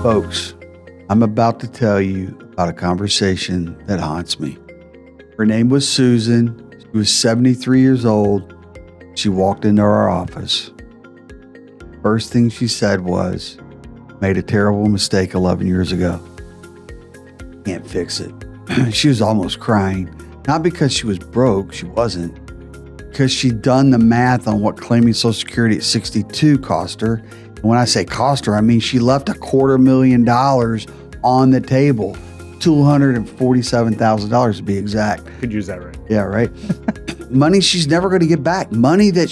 Folks, I'm about to tell you about a conversation that haunts me. Her name was Susan. She was 73 years old. She walked into our office. First thing she said was, made a terrible mistake 11 years ago. Can't fix it. She was almost crying. Not because she was broke, she wasn't. Because she'd done the math on what claiming Social Security at 62 cost her. And when I say cost her, I mean she left $250,000 on the table. $247,000 to be exact. Could use that right. Yeah, right. Money she's never going to get back. Money that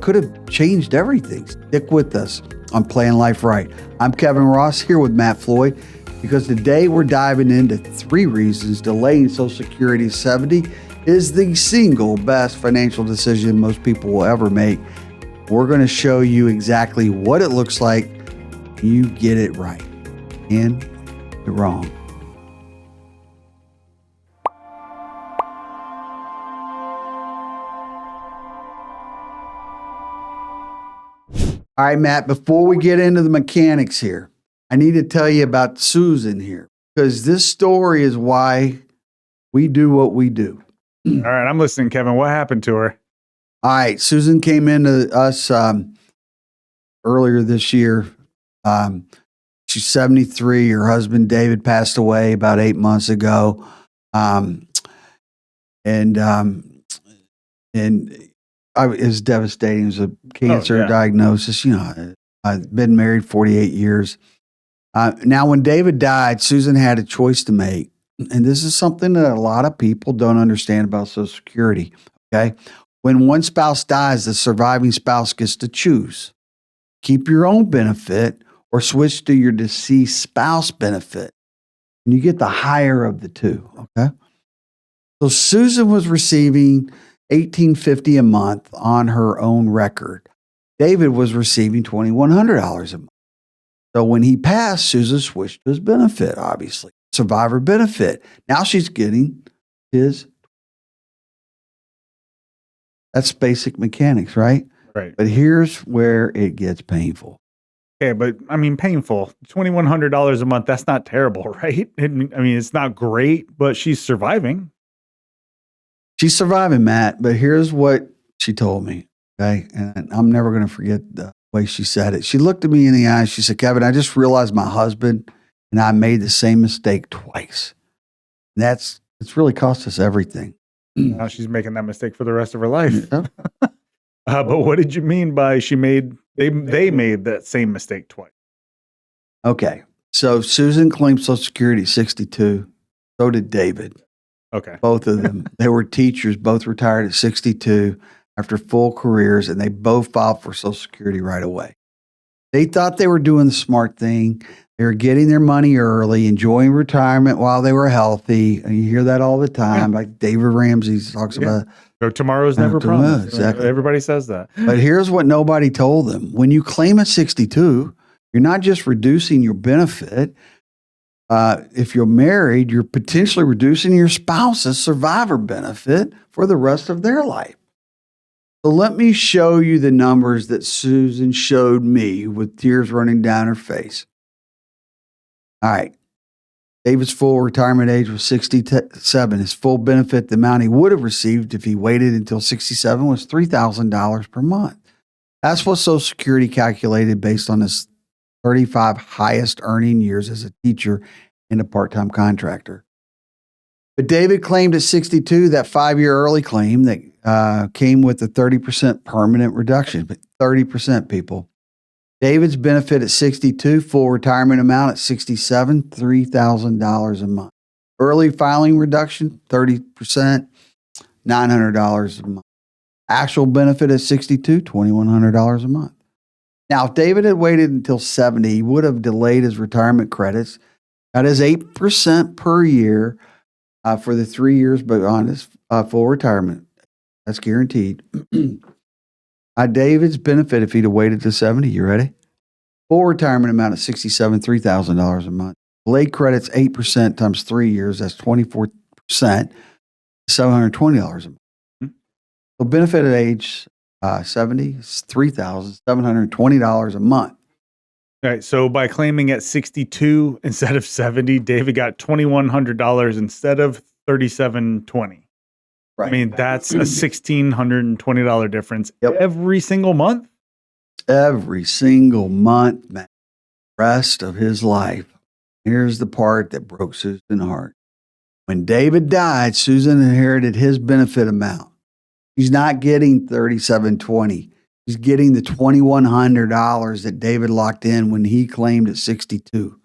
could have changed everything. Stick with us on Playing Life Right. I'm Kevin Ross here with Matt Floyd because today we're diving into 3 reasons delaying Social Security to 70 is the single best financial decision most people will ever make. We're going to show you exactly what it looks like when you get it right and it wrong. All right, Matt, before we get into the mechanics here, I need to tell you about Susan here because this story is why we do what we do. All right, I'm listening, Kevin. What happened to her? All right, Susan came into us earlier this year. She's 73. Her husband, David, passed away about 8 months ago. It was devastating. It was a cancer diagnosis. You know, I've been married 48 years. Now, when David died, Susan had a choice to make. And this is something that a lot of people don't understand about Social Security. Okay. When one spouse dies, the surviving spouse gets to choose. Keep your own benefit or switch to your deceased spouse benefit. And you get the higher of the two. Okay. So Susan was receiving $1,850 a month on her own record. David was receiving $2,100 a month. So when he passed, Susan switched to his benefit, obviously. Survivor benefit. Now she's getting his. That's basic mechanics, right? Right. But here's where it gets painful. Okay, but I mean, painful. $2,100 a month, that's not terrible, right? I mean, it's not great, but she's surviving. She's surviving, Matt, but here's what she told me, okay? And I'm never going to forget the way she said it. She looked at me in the eyes. She said, Kevin, I just realized my husband and I made the same mistake twice. It's really cost us everything. Now she's making that mistake for the rest of her life. Yeah. But what did you mean by they made that same mistake twice? Okay. So Susan claimed Social Security at 62. So did David. Okay. Both of them. They were teachers, both retired at 62 after full careers, and they both filed for Social Security right away. They thought they were doing the smart thing. They were getting their money early, enjoying retirement while they were healthy. And you hear that all the time. Yeah. Like David Ramsey talks about. Tomorrow's never promised. Exactly. Everybody says that. But here's what nobody told them. When you claim at 62, you're not just reducing your benefit. If you're married, you're potentially reducing your spouse's survivor benefit for the rest of their life. So let me show you the numbers that Susan showed me with tears running down her face. All right. David's full retirement age was 67. His full benefit, the amount he would have received if he waited until 67 was $3,000 per month. That's what Social Security calculated based on his 35 highest earning years as a teacher and a part-time contractor. But David claimed at 62 that 5-year early claim that came with a 30% permanent reduction, but 30% people. David's benefit at 62, full retirement amount at 67, $3,000 a month. Early filing reduction, 30%, $900 a month. Actual benefit at 62, $2,100 a month. Now, if David had waited until 70, he would have delayed his retirement credits. That is 8% per year for the 3 years, but on his full retirement. That's guaranteed. David's benefit, if he'd have waited to 70, you ready? Full retirement amount of $67, $3,000 a month. Delayed credits, 8% times 3 years. That's 24%, $720 a month. So benefit at age 70 is $3,720 a month. All right. So by claiming at 62 instead of 70, David got $2,100 instead of $3,720. Right. I mean, that's a $1,620 difference Yep. every single month. Every single month, man, rest of his life. Here's the part that broke Susan's heart. When David died, Susan inherited his benefit amount. She's not getting $3,720. She's getting the $2,100 that David locked in when he claimed at 62.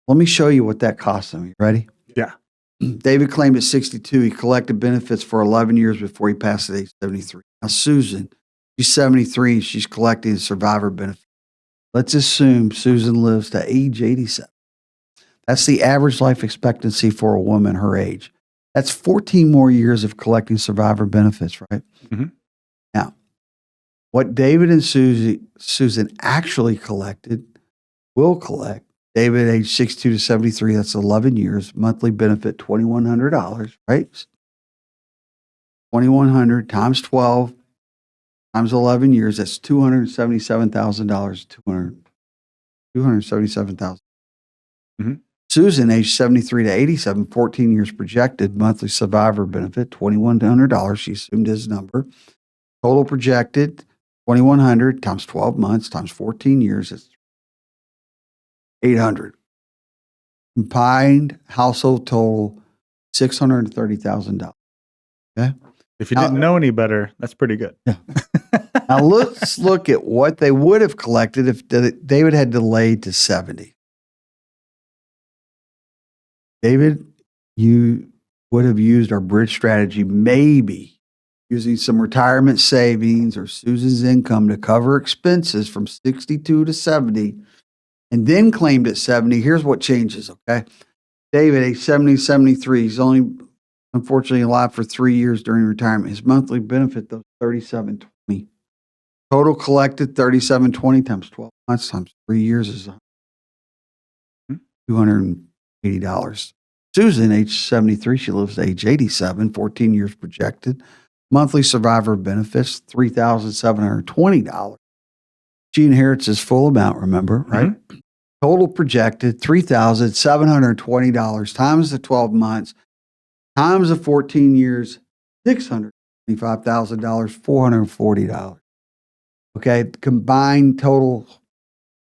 Let me show you what that cost him. You ready? Yeah. David claimed at 62. He collected benefits for 11 years before he passed at age 73. Now, Susan, she's 73 and she's collecting survivor benefits. Let's assume Susan lives to age 87. That's the average life expectancy for a woman her age. That's 14 more years of collecting survivor benefits, right? Mm-hmm. Now, what David and Susan actually will collect, David, age 62 to 73, that's 11 years, monthly benefit $2,100, right? $2,100 times 12 times 11 years, that's $277,000. $277,000. Mm-hmm. Susan, age 73 to 87, 14 years projected, monthly survivor benefit, $2,100. She assumed his number. Total projected, $2,100 times 12 months times 14 years, it's $800. Combined household total, $630,000. Okay. If you didn't know any better, that's pretty good. Yeah. Now let's look at what they would have collected if David had delayed to 70. David, you would have used our bridge strategy, maybe using some retirement savings or Susan's income to cover expenses from 62 to 70, and then claimed at 70. Here's what changes, okay? David, age 70, 73, he's only unfortunately alive for 3 years during retirement. His monthly benefit, though, $3,720. Total collected, $3,720 times 12 months times 3 years is $280. Susan, age 73, she lives to age 87, 14 years projected. Monthly survivor benefits, $3,720. She inherits his full amount, remember, right? Mm-hmm. Total projected, $3,720 times the 12 months, times the 14 years, $625,000, $440. Okay, combined total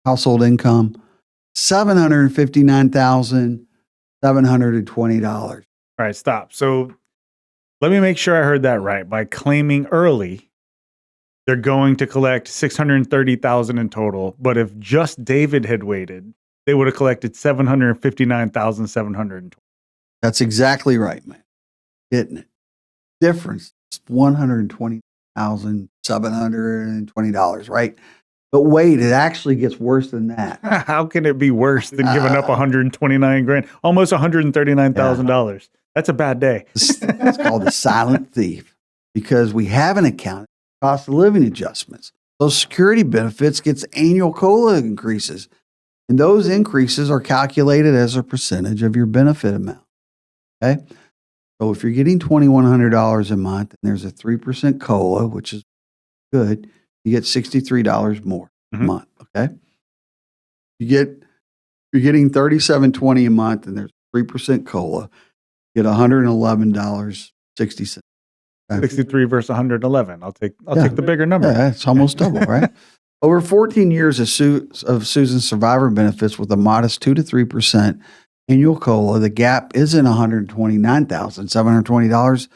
household income, $759,720. All right, stop. So let me make sure I heard that right. By claiming early, they're going to collect $630,000 in total. But if just David had waited, they would have collected $759,720. That's exactly right, man. Isn't it? Difference is $120,720, right? But wait, it actually gets worse than that. How can it be worse than giving up $129,000, almost $139,000? Yeah. That's a bad day. It's called a silent thief because we haven't accounted for cost of living adjustments. Social Security benefits gets annual COLA increases, and those increases are calculated as a percentage of your benefit amount. Okay, so if you're getting $2,100 a month and there's a 3% COLA, which is good, you get $63 more a month. Okay, you're getting $3,720 a month and there's 3% COLA. Get $111.60. 63 versus 111. I'll take the bigger number. Yeah, it's almost double, right? Over 14 years of Susan's survivor benefits with a modest 2 to 3% annual COLA, the gap isn't $129,720,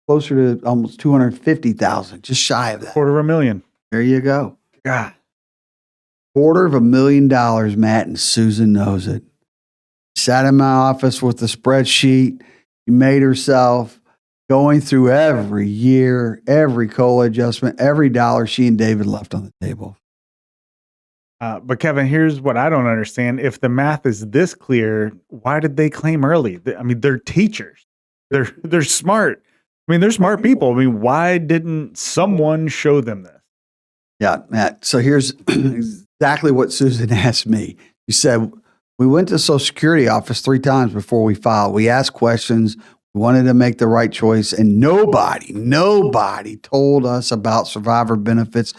closer to almost $250,000, just shy of that. $250,000. There you go. God. $250,000, Matt, and Susan knows it. Sat in my office with the spreadsheet. She made herself going through every year, every COLA adjustment, every dollar she and David left on the table. But Kevin, here's what I don't understand. If the math is this clear, why did they claim early? I mean, they're teachers. They're smart. I mean, they're smart people. I mean, why didn't someone show them this? Yeah, Matt. So here's exactly what Susan asked me. She said, we went to the Social Security office 3 times before we filed. We asked questions. We wanted to make the right choice. And nobody told us about survivor benefits.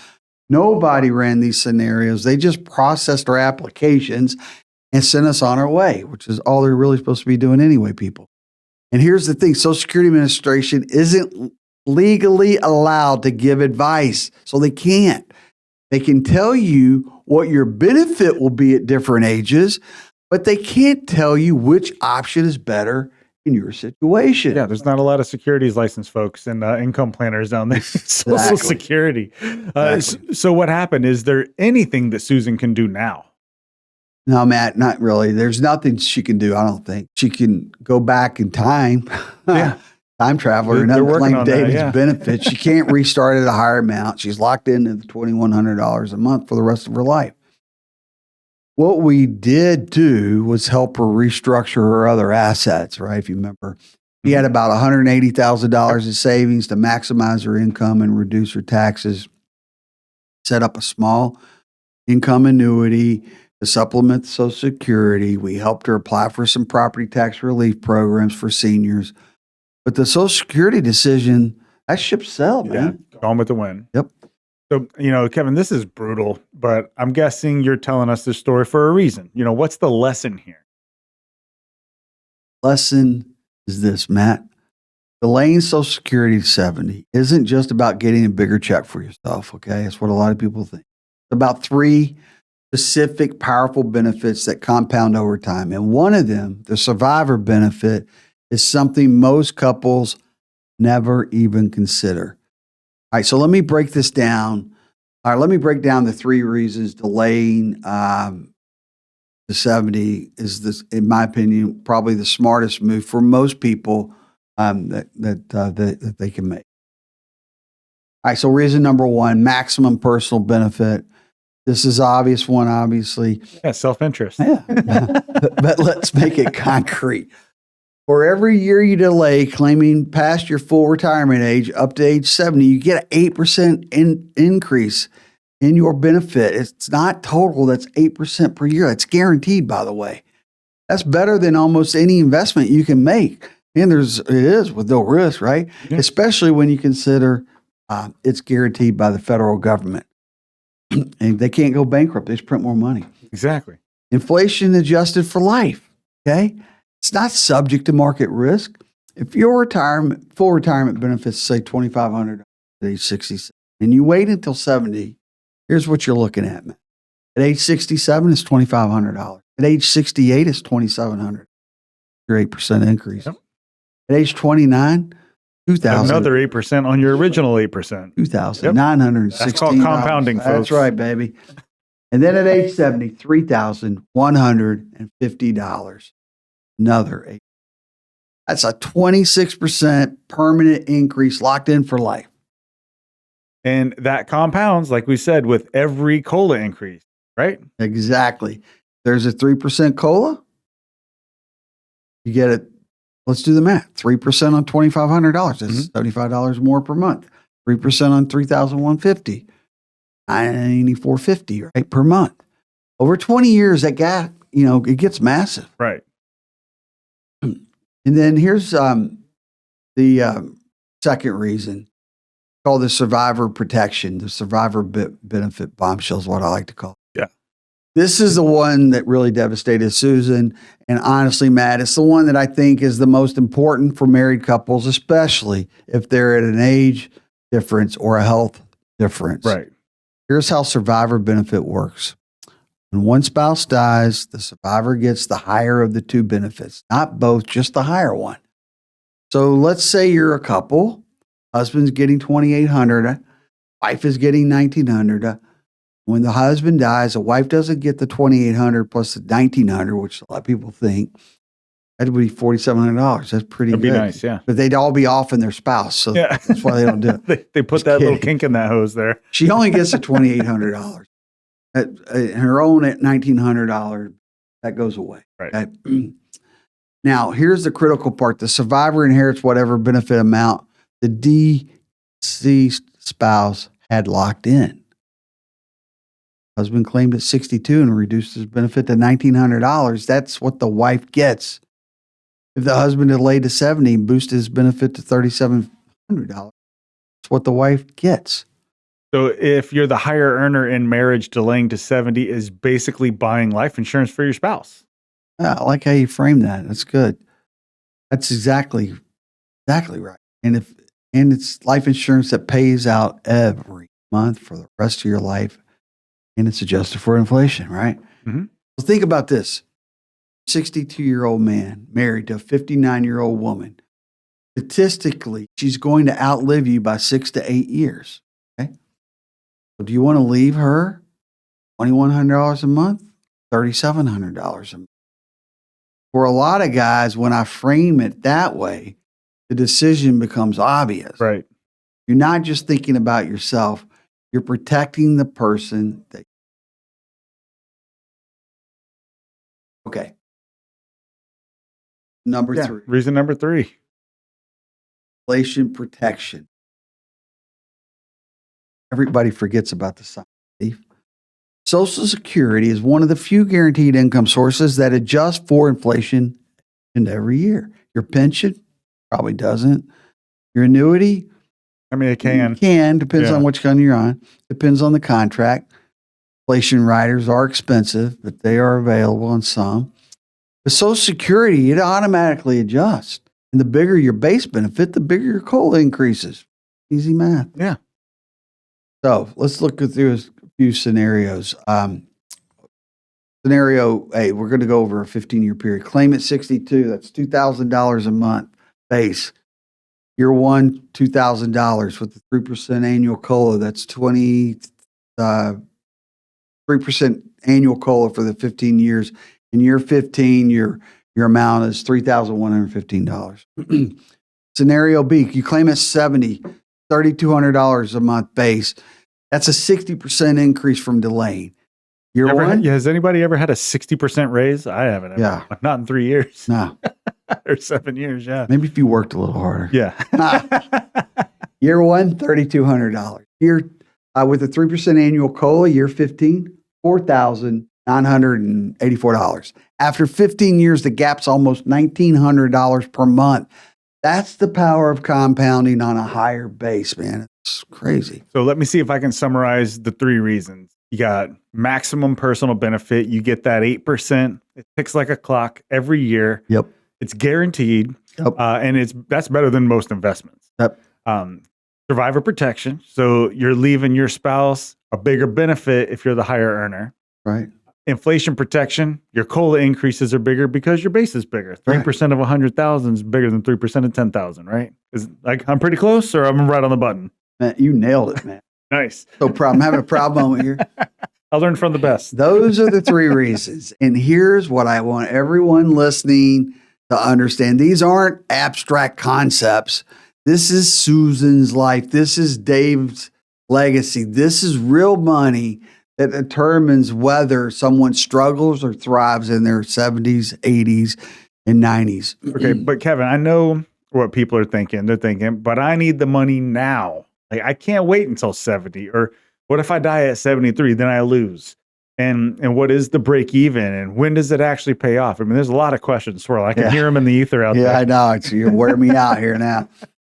Nobody ran these scenarios. They just processed our applications and sent us on our way, which is all they're really supposed to be doing anyway, people. And here's the thing, Social Security Administration isn't legally allowed to give advice, so they can't. They can tell you what your benefit will be at different ages, but they can't tell you which option is better in your situation. Yeah, there's not a lot of securities license folks and income planners down there. Social Security. So what happened? Is there anything that Susan can do now? No, Matt, not really. There's nothing she can do, I don't think. She can go back in time. Yeah. Time traveler and They're working unclaimed on that, David's yeah. benefits. She can't restart at a higher amount. She's locked into the $2,100 a month for the rest of her life. What we did do was help her restructure her other assets, right? If you remember, she had about $180,000 in savings to maximize her income and reduce her taxes. Set up a small income annuity to supplement Social Security. We helped her apply for some property tax relief programs for seniors. But the Social Security decision, that ship sailed, man. Yeah, gone with the wind. Yep. So, Kevin, this is brutal, but I'm guessing you're telling us this story for a reason. What's the lesson here? Lesson is this, Matt. Delaying Social Security to 70 isn't just about getting a bigger check for yourself, okay? That's what a lot of people think. It's about 3 specific, powerful benefits that compound over time. And one of them, the survivor benefit, is something most couples never even consider. All right, so let me break this down. All right, let me break down the 3 reasons delaying to 70 is, this, in my opinion, probably the smartest move for most people that they can make. All right, so reason number 1, maximum personal benefit. This is obvious one, obviously. Yeah, self-interest. Yeah, but let's make it concrete. For every year you delay claiming past your full retirement age up to age 70, you get an 8% increase in your benefit. It's not total, that's 8% per year. That's guaranteed, by the way. That's better than almost any investment you can make. And it is with no risk, right? Yeah. Especially when you consider it's guaranteed by the federal government. And they can't go bankrupt. They just print more money. Exactly. Inflation adjusted for life, okay? It's not subject to market risk. If your full retirement benefits, say $2,500 at age 67, and you wait until 70, here's what you're looking at, man. At age 67, it's $2,500. At age 68, it's $2,700. Your 8% increase. Yep. At age 29, $2,000. Another 8% on your original 8%. $2,916. That's called compounding, folks. That's right, baby. And then at age 70, $3,150. Another 8. That's a 26% permanent increase locked in for life. And that compounds, like we said, with every COLA increase, right? Exactly. There's a 3% COLA. You get it. Let's do the math. 3% on $2,500. That's $75 more per month. 3% on $3,150. $94.50, right, per month. Over 20 years, that gap, it gets massive. Right. And then here's the second reason, called the survivor protection, the survivor benefit bombshell is what I like to call it. Yeah. This is the one that really devastated Susan. And honestly, Matt, it's the one that I think is the most important for married couples, especially if they're at an age difference or a health difference. Right. Here's how survivor benefit works. When one spouse dies, the survivor gets the higher of the 2 benefits, not both, just the higher one. So let's say you're a couple, husband's getting $2,800, wife is getting $1,900. When the husband dies, the wife doesn't get the $2,800 plus the $1,900, which a lot of people think. That would be $4,700. That's pretty good. That'd be nice, yeah. But they'd all be off in their spouse, so that's why they don't do it. They put that little kink in that hose there. She only gets the $2,800. Her own at $1,900, that goes away. Right. Okay? Now, here's the critical part. The survivor inherits whatever benefit amount the deceased spouse had locked in. Husband claimed at 62 and reduced his benefit to $1,900. That's what the wife gets. If the husband delayed to 70 and boosted his benefit to $3,700, that's what the wife gets. So if you're the higher earner in marriage, delaying to 70 is basically buying life insurance for your spouse. Yeah, I like how you frame that. That's good. That's exactly right. And it's life insurance that pays out every month for the rest of your life, and it's adjusted for inflation, right? Mhm. Well, think about this: 62-year-old man married to a 59-year-old woman. Statistically, she's going to outlive you by 6 to 8 years. Okay, so do you want to leave her $2,100 a month, $3,700 a month? For a lot of guys, when I frame it that way, the decision becomes obvious. Right. You're not just thinking about yourself, you're protecting the person that. Okay. Number Yeah. 3, Reason number 3. inflation protection. Everybody forgets about the sign, Steve. Social Security is one of the few guaranteed income sources that adjust for inflation every year. Your pension probably doesn't. Your annuity, I mean, it can. depends Yeah. on which kind you're on, depends on the contract. Inflation riders are expensive, but they are available on some. With Social Security, it automatically adjusts. And the bigger your base benefit, the bigger your COLA increases. Easy math. Yeah. So let's look through a few scenarios. Scenario A, we're going to go over a 15-year period. Claim at 62, that's $2,000 a month base. Year one, $2,000 with the 3% annual COLA. That's 3% annual COLA for the 15 years. In year 15, your amount is $3,115. Scenario B, you claim at 70, $3,200 a month base. That's a 60% increase from delaying. Year one? Has anybody ever had a 60% raise? I haven't. Yeah. Not in 3 years. No. Or 7 years. Yeah. Maybe if you worked a little harder. Yeah. Year one, $3,200. Year with a 3% annual COLA, year 15, $4,984. After 15 years, the gap's almost $1,900 per month. That's the power of compounding on a higher base, man. It's crazy. So let me see if I can summarize the 3 reasons. You got maximum personal benefit. You get that 8%. It ticks like a clock every year. Yep. It's guaranteed. Yep. And that's better than most investments. Yep. Survivor protection. So you're leaving your spouse a bigger benefit if you're the higher earner. Right. Inflation protection. Your COLA increases are bigger because your base is bigger. 3% of 100,000 is bigger than 3% of 10,000, right? Is like I'm pretty close, or I'm right on the button? Man, you nailed it, man. Nice. No problem. I'm having a proud moment here. I learned from the best. Those are the 3 reasons. And here's what I want everyone listening to understand. These aren't abstract concepts. This is Susan's life. This is Dave's legacy. This is real money that determines whether someone struggles or thrives in their 70s, 80s, and 90s. Okay, but Kevin, I know what people are thinking. They're thinking, but I need the money now. Like, I can't wait until 70. Or what if I die at 73? Then I lose. And what is the break even? And when does it actually pay off? I mean, there's a lot of questions swirl. I can hear them in the ether out there. Yeah, I know. You're wearing me out here now.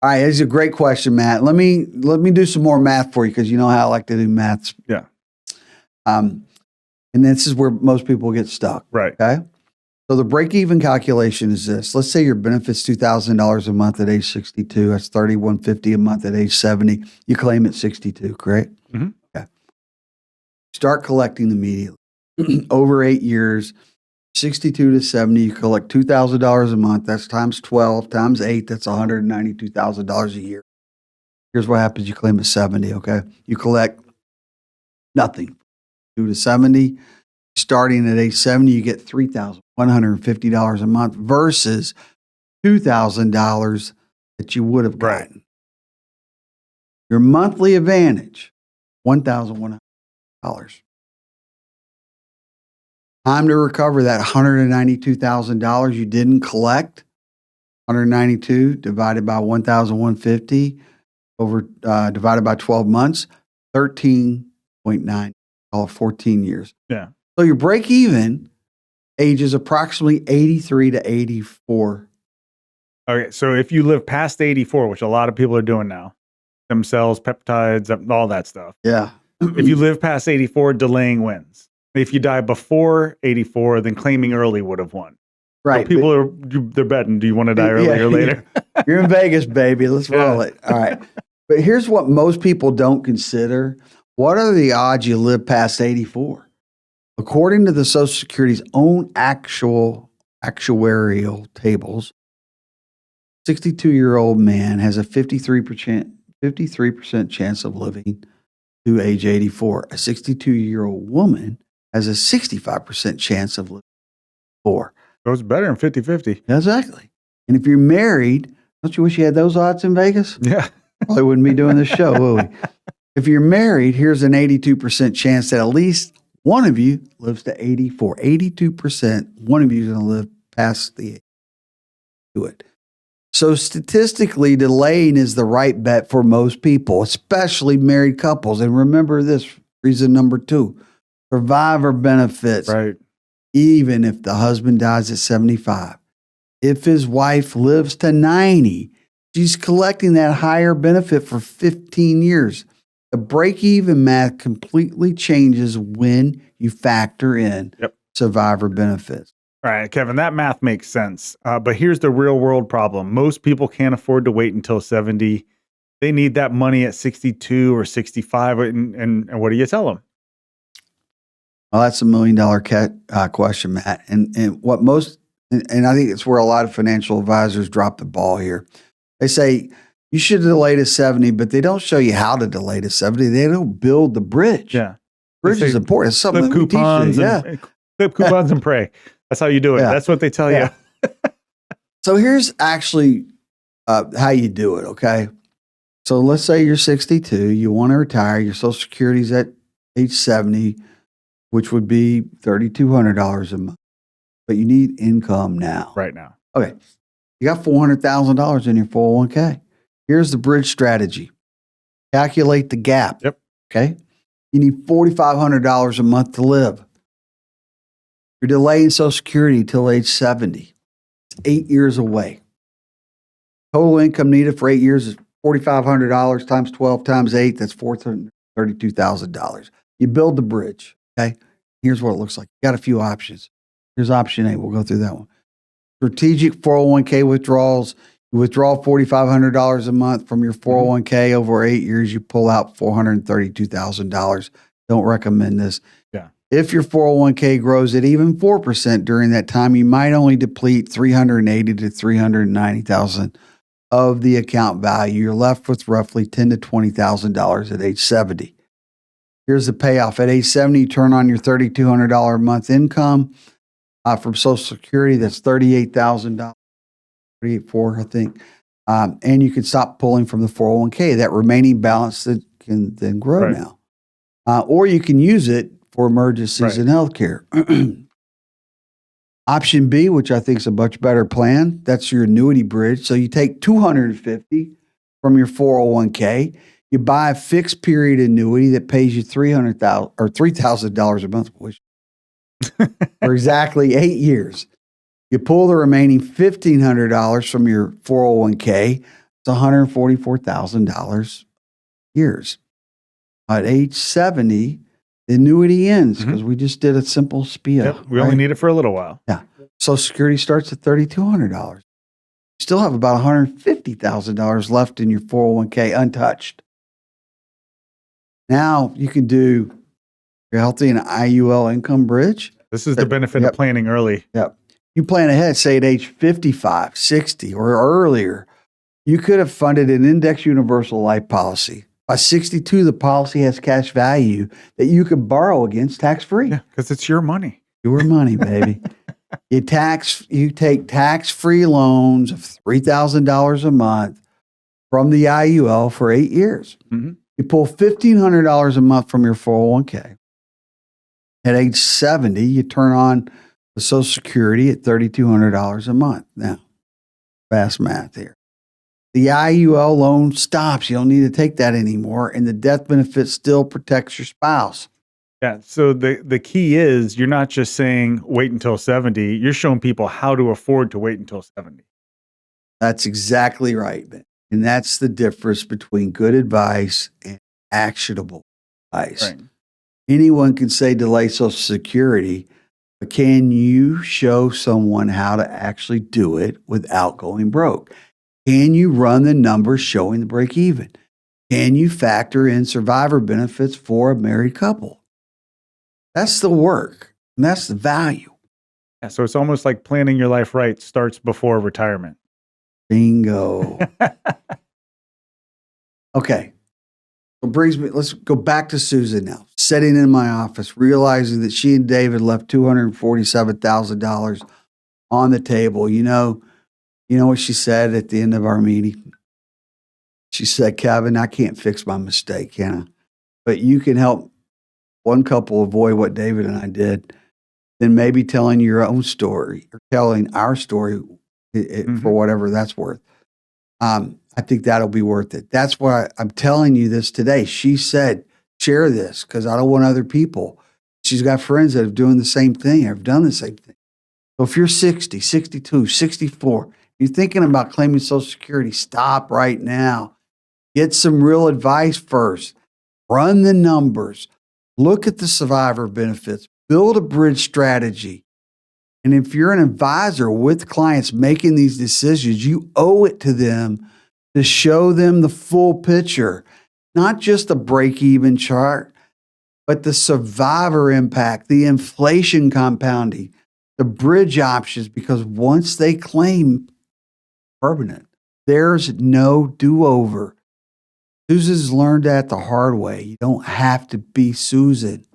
All right, this is a great question, Matt. Let me do some more math for you because you know how I like to do maths. Yeah. And this is where most people get stuck. Right. Okay. So the break-even calculation is this. Let's say your benefit's $2,000 a month at age 62. That's $3,150 a month at age 70. You claim at 62, correct? Mm-hmm. Okay. Start collecting immediately. Over 8 years, 62 to 70, you collect $2,000 a month. That's times 12, times 8. That's $192,000 a year. Here's what happens. You claim at 70, okay? You collect nothing. 2 to 70. Starting at age 70, you get $3,150 a month versus $2,000 that you would have gotten. Right. Your monthly advantage, $1,100. Time to recover that $192,000 you didn't collect. 192 divided by 1,150 over divided by 12 months, 13.9, call it 14 years. Yeah. So your break even age is approximately 83 to 84. Okay. So if you live past 84, which a lot of people are doing now, stem cells, peptides, all that stuff. Yeah. If you live past 84, delaying wins. If you die before 84, then claiming early would have won. Right. So people they're betting, do you want to die early or later? You're in Vegas, baby. Let's roll it. All right. But here's what most people don't consider. What are the odds you live past 84? According to the Social Security's own actuarial tables, 62-year-old man has a 53% chance of living to age 84. A 62-year-old woman has a 65% chance of living to 84. Goes better than 50-50. Exactly. And if you're married, don't you wish you had those odds in Vegas? Yeah. Probably wouldn't be doing this show, would we? If you're married, here's an 82% chance that at least one of you lives to 84. 82%, one of you is going to live past the age to it. So statistically, delaying is the right bet for most people, especially married couples. And remember this, reason number 2, survivor benefits. Right. Even if the husband dies at 75. If his wife lives to 90, she's collecting that higher benefit for 15 years. The break-even math completely changes when you factor in survivor benefits. All right, Kevin, that math makes sense. But here's the real-world problem. Most people can't afford to wait until 70. They need that money at 62 or 65. And what do you tell them? Well, that's $1 million question, Matt. And what most, and I think it's where a lot of financial advisors drop the ball here. They say you should delay to 70, but they don't show you how to delay to 70. They don't build the bridge. Yeah, bridge is important. It's something clip coupons. Clip coupons and pray. That's how you do it. Yeah. That's what they tell you. So here's actually how you do it. Okay, so let's say you're 62. You want to retire. Your Social Security's at age 70. Which would be $3,200 a month. But you need income now. Right now. Okay. You got $400,000 in your 401k. Here's the bridge strategy. Calculate the gap. Yep. Okay. You need $4,500 a month to live. You're delaying Social Security till age 70. It's 8 years away. Total income needed for 8 years is $4,500 times 12 times 8. That's $432,000. You build the bridge. Okay, here's what it looks like. You got a few options. Here's option A. We'll go through that one. Strategic 401k withdrawals. You withdraw $4,500 a month from your 401k over 8 years. You pull out $432,000. Don't recommend this. Yeah. If your 401k grows at even 4% during that time, you might only deplete $380,000 to $390,000 of the account value. You're left with roughly $10,000 to $20,000 at age 70. Here's the payoff. At age 70, you turn on your $3,200 a month income from Social Security. That's $38,000, $38,400, I think. And you can stop pulling from the 401k. That remaining balance that can then grow now. Or you can use it for emergencies and healthcare. Option B, which I think is a much better plan, that's your annuity bridge. So you take $250 from your 401k. You buy a fixed period annuity that pays you $300,000 or $3,000 a month for exactly 8 years. You pull the remaining $1,500 from your 401k. It's $144,000 years. At age 70, the annuity ends because we just did a simple spiel. Yep, we only need it for a little while. Yeah. Social Security starts at $3,200. You still have about $150,000 left in your 401k untouched. Now you can do your healthy and IUL income bridge. This is the benefit of planning early. Yep. You plan ahead, say at age 55, 60, or earlier, you could have funded an index universal life policy. By 62, the policy has cash value that you could borrow against tax-free. Yeah, because it's your money. Your money, baby. You take tax-free loans of $3,000 a month from the IUL for 8 years. Mm-hmm. You pull $1,500 a month from your 401k. At age 70, you turn on the Social Security at $3,200 a month. Now, fast math here. The IUL loan stops. You don't need to take that anymore, and the death benefit still protects your spouse. Yeah. So the key is you're not just saying wait until 70. You're showing people how to afford to wait until 70. That's exactly right, Ben. And that's the difference between good advice and actionable advice. Right. Anyone can say delay Social Security, but can you show someone how to actually do it without going broke? Can you run the numbers showing the break even? Can you factor in survivor benefits for a married couple? That's the work, and that's the value. Yeah, so it's almost like planning your life right starts before retirement. Bingo. Okay. It brings me, let's go back to Susan now. Sitting in my office, realizing that she and David left $247,000 on the table. You know what she said at the end of our meeting? She said, Kevin, I can't fix my mistake, can I? But you can help one couple avoid what David and I did, then maybe telling your own story or telling our story for whatever that's worth. I think that'll be worth it. That's why I'm telling you this today. She said, share this because I don't want other people. She's got friends that are doing the same thing, have done the same thing. So if you're 60, 62, 64, you're thinking about claiming Social Security, stop right now. Get some real advice first. Run the numbers. Look at the survivor benefits. Build a bridge strategy. And if you're an advisor with clients making these decisions, you owe it to them to show them the full picture, not just a break-even chart, but the survivor impact, the inflation compounding, the bridge options, because once they claim permanent, there's no do-over. Susan's learned that the hard way. You don't have to be Susan.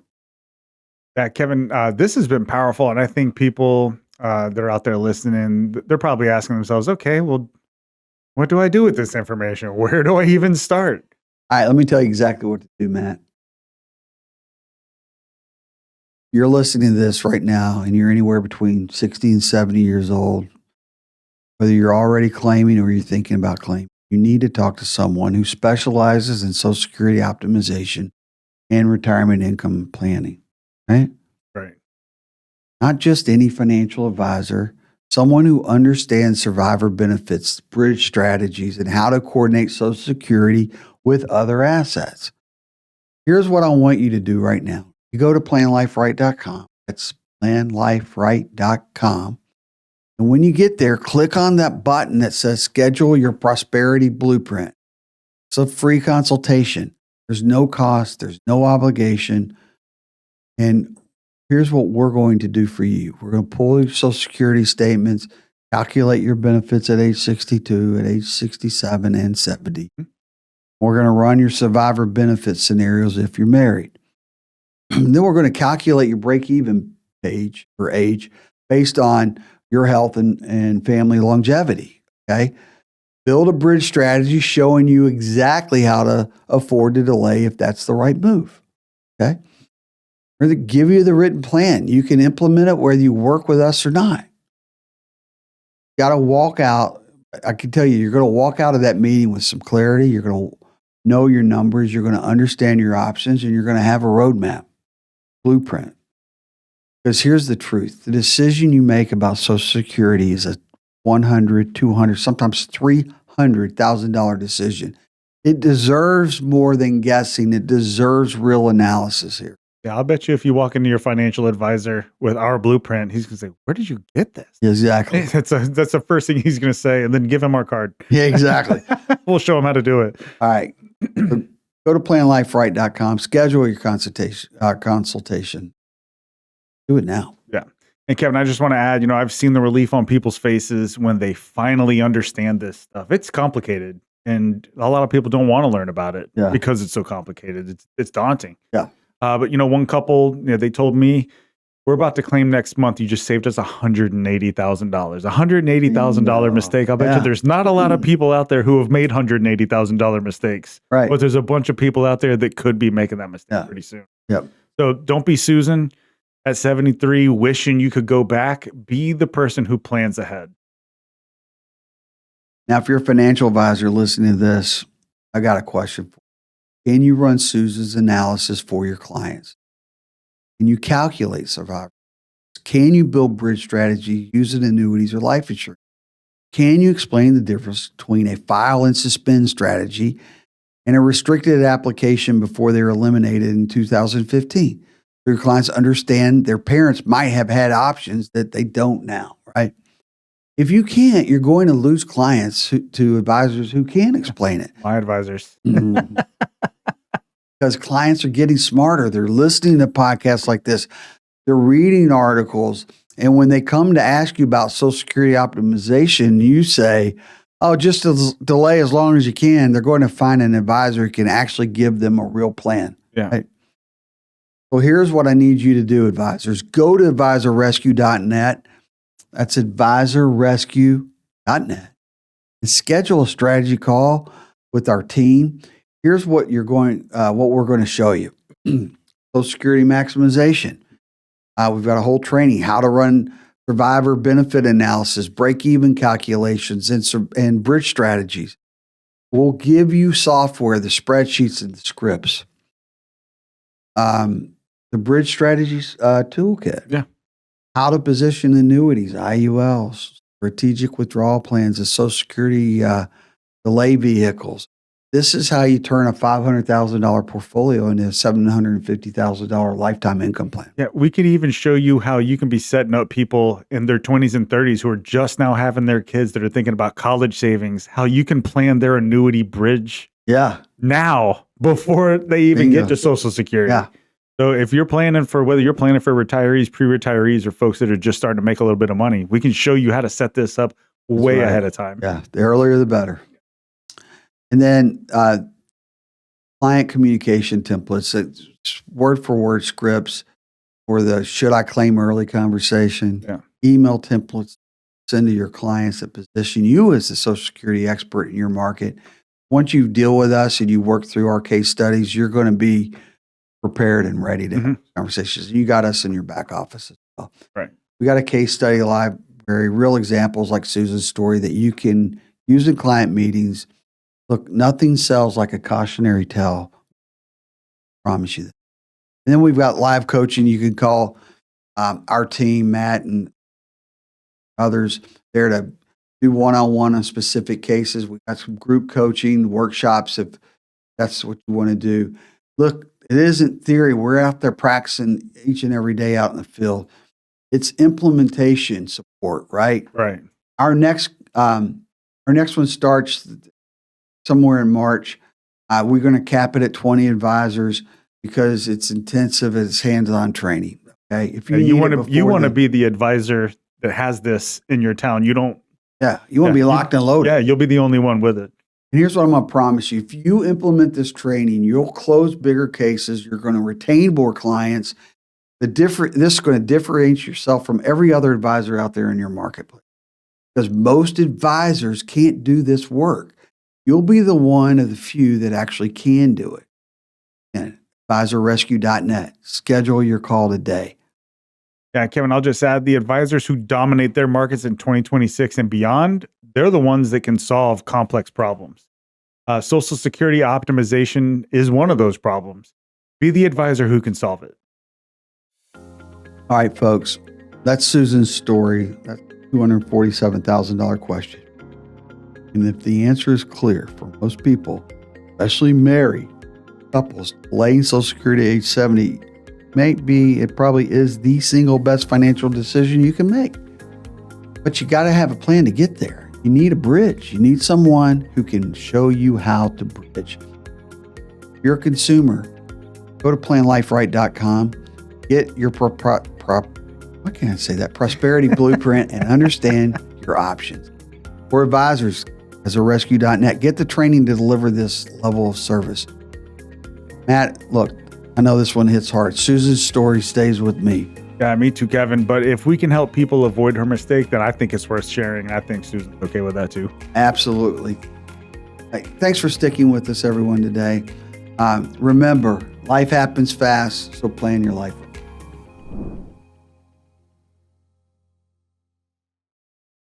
Yeah, Kevin, this has been powerful. And I think people that are out there listening, they're probably asking themselves, okay, well, what do I do with this information? Where do I even start? All right, let me tell you exactly what to do, Matt. You're listening to this right now and you're anywhere between 60 and 70 years old, whether you're already claiming or you're thinking about claiming, you need to talk to someone who specializes in Social Security optimization and retirement income planning, right? Right. Not just any financial advisor, someone who understands survivor benefits, bridge strategies, and how to coordinate Social Security with other assets. Here's what I want you to do right now. You go to planliferight.com. That's planliferight.com. And when you get there, click on that button that says Schedule Your Prosperity Blueprint. It's a free consultation. There's no cost. There's no obligation. And here's what we're going to do for you. We're going to pull your Social Security statements, calculate your benefits at age 62, at age 67, and 70. We're going to run your survivor benefit scenarios if you're married. Then we're going to calculate your break-even age based on your health and family longevity, okay? Build a bridge strategy showing you exactly how to afford to delay if that's the right move, okay? We're going to give you the written plan. You can implement it whether you work with us or not. You got to walk out. I can tell you, you're going to walk out of that meeting with some clarity. You're going to know your numbers. You're going to understand your options, and you're going to have a roadmap, blueprint. Because here's the truth. The decision you make about Social Security is a $100,000, $200,000, sometimes $300,000 decision. It deserves more than guessing. It deserves real analysis here. Yeah, I'll bet you if you walk into your financial advisor with our blueprint, he's going to say, where did you get this? Exactly. That's the first thing he's going to say, and then give him our card. Yeah, exactly. We'll show him how to do it. All right. Go to planliferight.com, schedule your consultation. Do it now. Yeah. And Kevin, I just want to add, I've seen the relief on people's faces when they finally understand this stuff. It's complicated, and a lot of people don't want to learn about it because it's so complicated. It's daunting. Yeah. But one couple, they told me, we're about to claim next month. You just saved us $180,000. $180,000 mistake. I bet you there's not a lot of people out there who have made $180,000 mistakes. Right. But there's a bunch of people out there that could be making that mistake pretty soon. Yep. So don't be Susan at 73 wishing you could go back. Be the person who plans ahead. Now, if you're a financial advisor listening to this, I got a question for you. Can you run Susan's analysis for your clients? Can you calculate survivor? Can you build bridge strategy using annuities or life insurance? can you explain the difference between a file and suspend strategy and a restricted application before they're eliminated in 2015? Your clients understand their parents might have had options that they don't now, right? If you can't, you're going to lose clients to advisors who can explain it. My advisors. Because clients are getting smarter. They're listening to podcasts like this. They're reading articles. And when they come to ask you about Social Security optimization, you say, oh, just delay as long as you can. They're going to find an advisor who can actually give them a real plan. Yeah. Right? Well, here's what I need you to do, advisors. Go to advisorrescue.net. That's advisorrescue.net. And schedule a strategy call with our team. Here's what we're going to show you. Social Security maximization. We've got a whole training, how to run survivor benefit analysis, break-even calculations, and bridge strategies. We'll give you software, the spreadsheets and the scripts. The bridge strategies toolkit. Yeah. How to position annuities, IULs, strategic withdrawal plans, and Social Security delay vehicles. This is how you turn a $500,000 portfolio into a $750,000 lifetime income plan. Yeah, we could even show you how you can be setting up people in their 20s and 30s who are just now having their kids that are thinking about college savings, how you can plan their annuity bridge now before they even get to Social Security. Yeah. So if you're planning for, whether you're planning for retirees, pre-retirees, or folks that are just starting to make a little bit of money, we can show you how to set this up way ahead of time. Yeah, the earlier the better. And then client communication templates, word for word scripts for the should I claim early conversation, email templates send to your clients that position you as the Social Security expert in your market. Once you deal with us and you work through our case studies, you're going to be prepared and ready to have conversations. You got us in your back office as well. Right. We got a case study library, real examples like Susan's story that you can use in client meetings. Look, nothing sells like a cautionary tale. I promise you that. And then we've got live coaching. You can call our team, Matt and others, there to do one-on-one on specific cases. We've got some group coaching, workshops if that's what you want to do. Look, it isn't theory. We're out there practicing each and every day out in the field. It's implementation support, right? Right. Our next one starts somewhere in March. We're going to cap it at 20 advisors because it's intensive. It's hands-on training. Okay, if you want to be the advisor that has this in your town. You don't. Yeah, you want to be locked and loaded. Yeah, you'll be the only one with it. And here's what I'm going to promise you. If you implement this training, you'll close bigger cases. You're going to retain more clients. This is going to differentiate yourself from every other advisor out there in your marketplace. Because most advisors can't do this work. You'll be the one of the few that actually can do it. And advisorrescue.net. Schedule your call today. Yeah, Kevin, I'll just add the advisors who dominate their markets in 2026 and beyond, they're the ones that can solve complex problems. Social Security optimization is one of those problems. Be the advisor who can solve it. All right, folks, that's Susan's story. That's $247,000 question. And if the answer is clear for most people, especially married couples, delaying Social Security age 70 it probably is the single best financial decision you can make. But you got to have a plan to get there. You need a bridge. You need someone who can show you how to bridge. If you're a consumer, go to planliferight.com, get your prosperity blueprint and understand your options. For advisors, advisorrescue.net, get the training to deliver this level of service. Matt, look, I know this one hits hard. Susan's story stays with me. Yeah, me too, Kevin. But if we can help people avoid her mistake, then I think it's worth sharing. I think Susan's okay with that too. Absolutely. Hey, thanks for sticking with us, everyone, today. Remember, life happens fast, so plan your life.